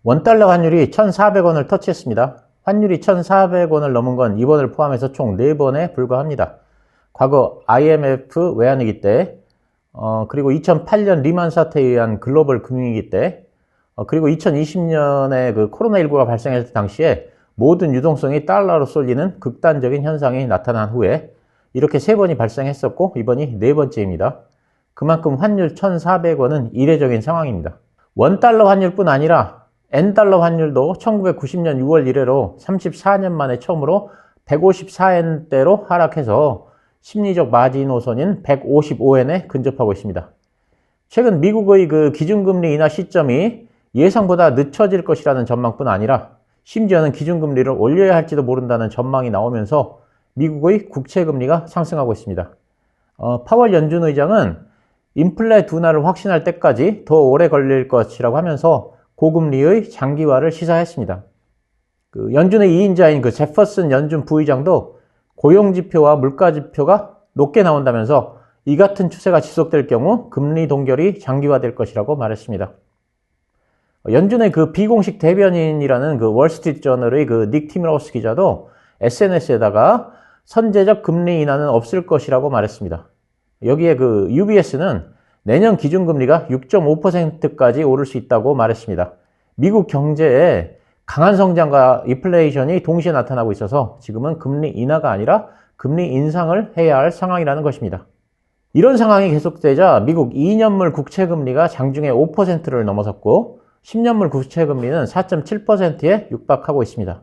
원달러 환율이 1,400원을 터치했습니다. 환율이 1,400원을 넘은 건 이번을 포함해서 총 4번에 불과합니다. 과거 IMF 외환위기 때, 그리고 2008년 리만 사태에 의한 글로벌 금융위기 때, 그리고 2020년에 그 코로나19가 발생했을 당시에 모든 유동성이 달러로 쏠리는 극단적인 현상이 나타난 후에 이렇게 3번이 발생했었고 이번이 4번째입니다. 그만큼 환율 1,400원은 이례적인 상황입니다. 원달러 환율뿐 아니라 N달러 환율도 1990년 6월 이래로 34년 만에 처음으로 154엔대로 하락해서 심리적 마지노선인 155엔에 근접하고 있습니다. 최근 미국의 그 기준금리 인하 시점이 예상보다 늦춰질 것이라는 전망뿐 아니라 심지어는 기준금리를 올려야 할지도 모른다는 전망이 나오면서 미국의 국채금리가 상승하고 있습니다. 파월 연준 의장은 인플레 둔화를 확신할 때까지 더 오래 걸릴 것이라고 하면서 고금리의 장기화를 시사했습니다. 그 연준의 2인자인 그 제퍼슨 연준 부의장도 고용지표와 물가지표가 높게 나온다면서 이 같은 추세가 지속될 경우 금리 동결이 장기화될 것이라고 말했습니다. 연준의 그 비공식 대변인이라는 그 월스트리트저널의 그 닉 티머러스 기자도 SNS에다가 선제적 금리 인하는 없을 것이라고 말했습니다. 여기에 그 UBS는 내년 기준금리가 6.5%까지 오를 수 있다고 말했습니다. 미국 경제에 강한 성장과 인플레이션이 동시에 나타나고 있어서 지금은 금리 인하가 아니라 금리 인상을 해야 할 상황이라는 것입니다. 이런 상황이 계속되자 미국 2년물 국채금리가 장중에 5%를 넘어섰고 10년물 국채금리는 4.7%에 육박하고 있습니다.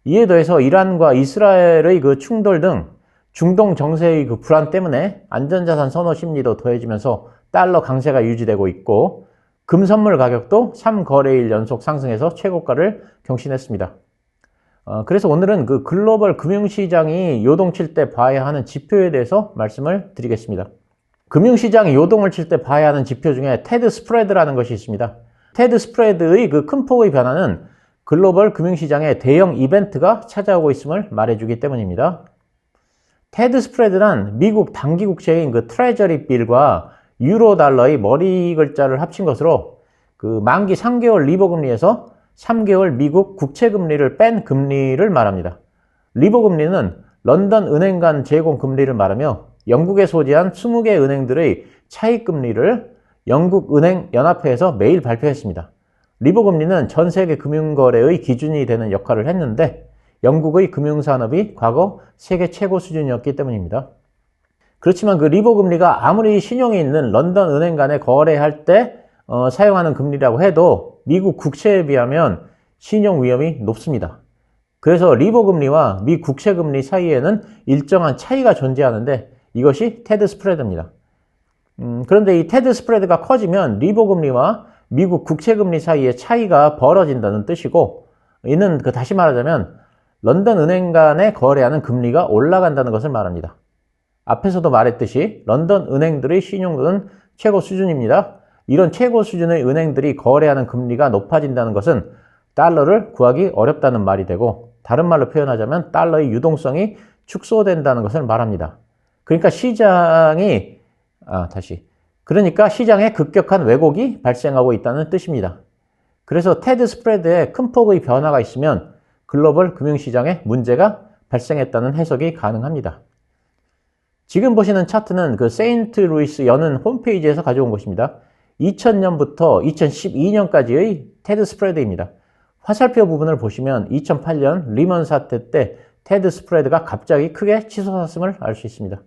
이에 더해서 이란과 이스라엘의 그 충돌 등 중동 정세의 그 불안 때문에 안전자산 선호 심리도 더해지면서 달러 강세가 유지되고 있고 금 선물 가격도 3거래일 연속 상승해서 최고가를 경신했습니다. 그래서 오늘은 그 글로벌 금융시장이 요동칠 때 봐야 하는 지표에 대해서 말씀을 드리겠습니다. 금융시장이 요동을 칠 때 봐야 하는 지표 중에 테드 스프레드라는 것이 있습니다. 테드 스프레드의 그 큰 폭의 변화는 글로벌 금융시장의 대형 이벤트가 찾아오고 있음을 말해주기 때문입니다. 테드 스프레드란 미국 단기 국채인 그 트레저리 빌과 유로 달러의 머리 글자를 합친 것으로 그 만기 3개월 리버 금리에서 3개월 미국 국채 금리를 뺀 금리를 말합니다. 리버 금리는 런던 은행 간 제공 금리를 말하며 영국에 소재한 20개 은행들의 차익 금리를 영국 은행 연합회에서 매일 발표했습니다. 리버 금리는 전 세계 금융거래의 기준이 되는 역할을 했는데 영국의 금융산업이 과거 세계 최고 수준이었기 때문입니다. 그렇지만 그 리버 금리가 아무리 신용이 있는 런던 은행 간에 거래할 때 사용하는 금리라고 해도 미국 국채에 비하면 신용 위험이 높습니다. 그래서 리버 금리와 미 국채 금리 사이에는 일정한 차이가 존재하는데 이것이 테드 스프레드입니다. 그런데 이 테드 스프레드가 커지면 리버 금리와 미국 국채 금리 사이의 차이가 벌어진다는 뜻이고 이는 그 다시 말하자면 런던 은행 간에 거래하는 금리가 올라간다는 것을 말합니다. 앞에서도 말했듯이 런던 은행들의 신용도는 최고 수준입니다. 이런 최고 수준의 은행들이 거래하는 금리가 높아진다는 것은 달러를 구하기 어렵다는 말이 되고 다른 말로 표현하자면 달러의 유동성이 축소된다는 것을 말합니다. 그러니까 시장에 급격한 왜곡이 발생하고 있다는 뜻입니다. 그래서 테드 스프레드에 큰 폭의 변화가 있으면 글로벌 금융시장에 문제가 발생했다는 해석이 가능합니다. 지금 보시는 차트는 그 세인트루이스 연은 홈페이지에서 가져온 것입니다. 2000년부터 2012년까지의 테드 스프레드입니다. 화살표 부분을 보시면 2008년 리먼 사태 때 테드 스프레드가 갑자기 크게 치솟았음을 알 수 있습니다.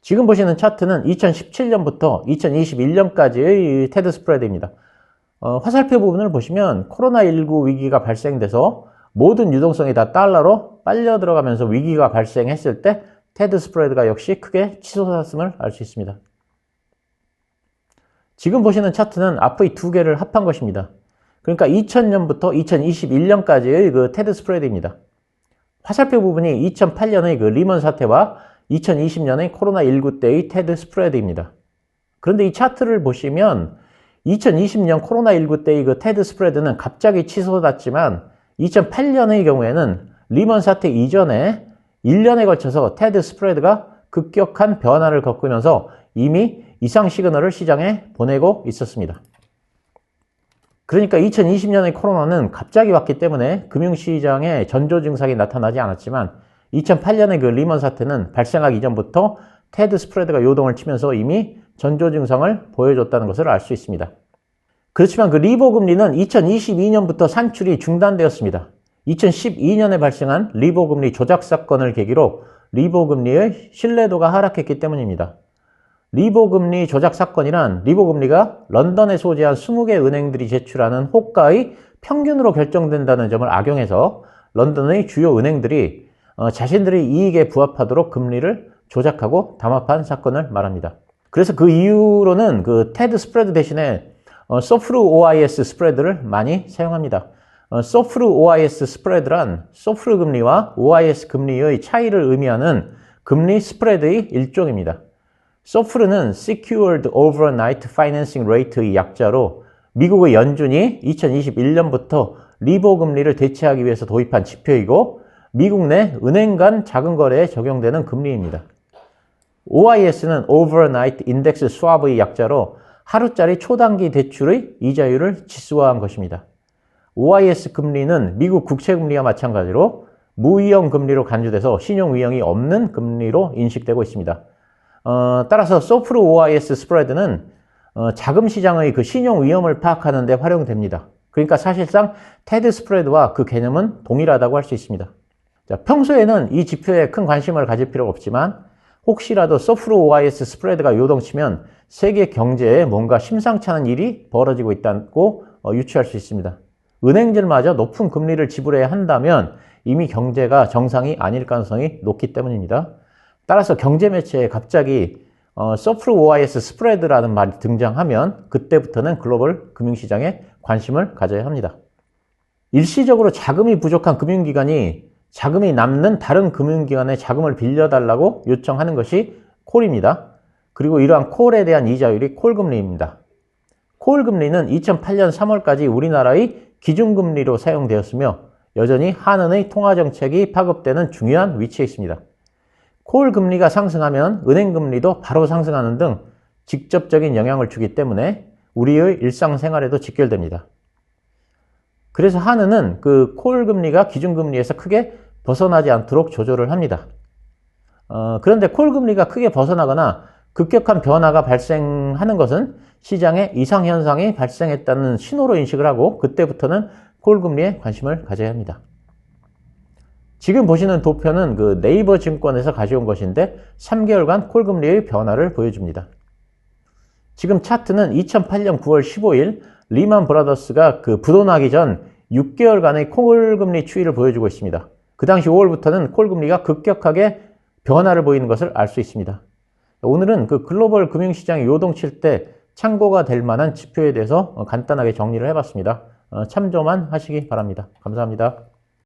지금 보시는 차트는 2017년부터 2021년까지의 테드 스프레드입니다. 화살표 부분을 보시면 코로나19 위기가 발생돼서 모든 유동성이 다 달러로 빨려 들어가면서 위기가 발생했을 때 테드 스프레드가 역시 크게 치솟았음을 알 수 있습니다. 지금 보시는 차트는 앞의 두 개를 합한 것입니다. 그러니까 2000년부터 2021년까지의 그 테드 스프레드입니다. 화살표 부분이 2008년의 그 리먼 사태와 2020년의 코로나19 때의 테드 스프레드입니다. 그런데 이 차트를 보시면 2020년 코로나19 때의 그 테드 스프레드는 갑자기 치솟았지만 2008년의 경우에는 리먼 사태 이전에 1년에 걸쳐서 테드 스프레드가 급격한 변화를 겪으면서 이미 이상 시그널을 시장에 보내고 있었습니다. 그러니까 2020년의 코로나는 갑자기 왔기 때문에 금융시장에 전조 증상이 나타나지 않았지만 2008년의 그 리먼 사태는 발생하기 이전부터 테드 스프레드가 요동을 치면서 이미 전조 증상을 보여줬다는 것을 알 수 있습니다. 그렇지만 그 리보 금리는 2022년부터 산출이 중단되었습니다. 2012년에 발생한 리보 금리 조작 사건을 계기로 리보 금리의 신뢰도가 하락했기 때문입니다. 리보 금리 조작 사건이란 리보 금리가 런던에 소재한 20개 은행들이 제출하는 호가의 평균으로 결정된다는 점을 악용해서 런던의 주요 은행들이 자신들의 이익에 부합하도록 금리를 조작하고 담합한 사건을 말합니다. 그래서 그 이후로는 그 테드 스프레드 대신에 소프트 OIS 스프레드를 많이 사용합니다. 소프트 OIS 스프레드란 소프트 금리와 OIS 금리의 차이를 의미하는 금리 스프레드의 일종입니다. 소프트는 Secured Overnight Financing Rate의 약자로 미국의 연준이 2021년부터 리보 금리를 대체하기 위해서 도입한 지표이고 미국 내 은행 간 자금 거래에 적용되는 금리입니다. OIS는 Overnight Index Swap의 약자로 하루짜리 초단기 대출의 이자율을 지수화한 것입니다. OIS 금리는 미국 국채금리와 마찬가지로 무위험 금리로 간주돼서 신용위험이 없는 금리로 인식되고 있습니다. 따라서 소프트 OIS 스프레드는 자금 시장의 그 신용 위험을 파악하는 데 활용됩니다. 그러니까 사실상 테드 스프레드와 그 개념은 동일하다고 할 수 있습니다. 자, 평소에는 이 지표에 큰 관심을 가질 필요가 없지만 혹시라도 소프트 OIS 스프레드가 요동치면 세계 경제에 뭔가 심상치 않은 일이 벌어지고 있다고 유추할 수 있습니다. 은행들마저 높은 금리를 지불해야 한다면 이미 경제가 정상이 아닐 가능성이 높기 때문입니다. 따라서 경제 매체에 갑자기 소프트 OIS 스프레드라는 말이 등장하면 그때부터는 글로벌 금융시장에 관심을 가져야 합니다. 일시적으로 자금이 부족한 금융기관이 자금이 남는 다른 금융기관에 자금을 빌려달라고 요청하는 것이 콜입니다. 그리고 이러한 콜에 대한 이자율이 콜금리입니다. 콜금리는 2008년 3월까지 우리나라의 기준금리로 사용되었으며 여전히 한은의 통화정책이 파급되는 중요한 위치에 있습니다. 콜 금리가 상승하면 은행 금리도 바로 상승하는 등 직접적인 영향을 주기 때문에 우리의 일상생활에도 직결됩니다. 그래서 한은은 그 콜 금리가 기준 금리에서 크게 벗어나지 않도록 조절을 합니다. 그런데 콜 금리가 크게 벗어나거나 급격한 변화가 발생하는 것은 시장에 이상 현상이 발생했다는 신호로 인식을 하고 그때부터는 콜 금리에 관심을 가져야 합니다. 지금 보시는 도표는 그 네이버 증권에서 가져온 것인데 3개월간 콜금리의 변화를 보여줍니다. 지금 차트는 2008년 9월 15일 리만 브라더스가 그 부도나기 전 6개월간의 콜금리 추이를 보여주고 있습니다. 그 당시 5월부터는 콜금리가 급격하게 변화를 보이는 것을 알 수 있습니다. 오늘은 그 글로벌 금융시장이 요동칠 때 참고가 될 만한 지표에 대해서 간단하게 정리를 해봤습니다. 참조만 하시기 바랍니다. 감사합니다.